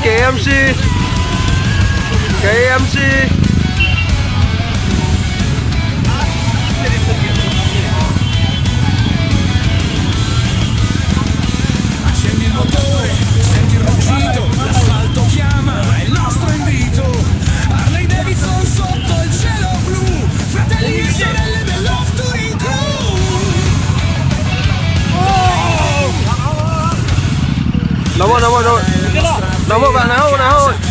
KMC KMC. Accendi il motore, senti il ruggito, l'asfalto chiama, è il nostro invito. Harley Davidson sotto il cielo blu, fratelli e sorelle dell'Off Touring Crew. Naho bạn.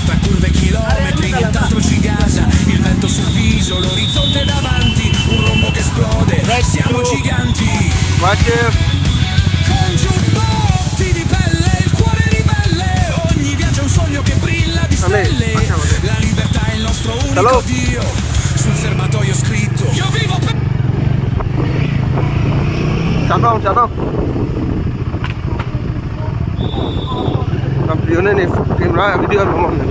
Tra curve e chilometri, nient'altro ci gasa. Il vento sul viso, l'orizzonte davanti, un rombo che esplode, siamo giganti. Con giubbotti di pelle, il cuore ribelle, ogni viaggio è un sogno che brilla di stelle. La libertà è il nostro unico Dio, sul serbatoio scritto io vivo per... Chặt không? Làm video này thì phim ra video của mọi người.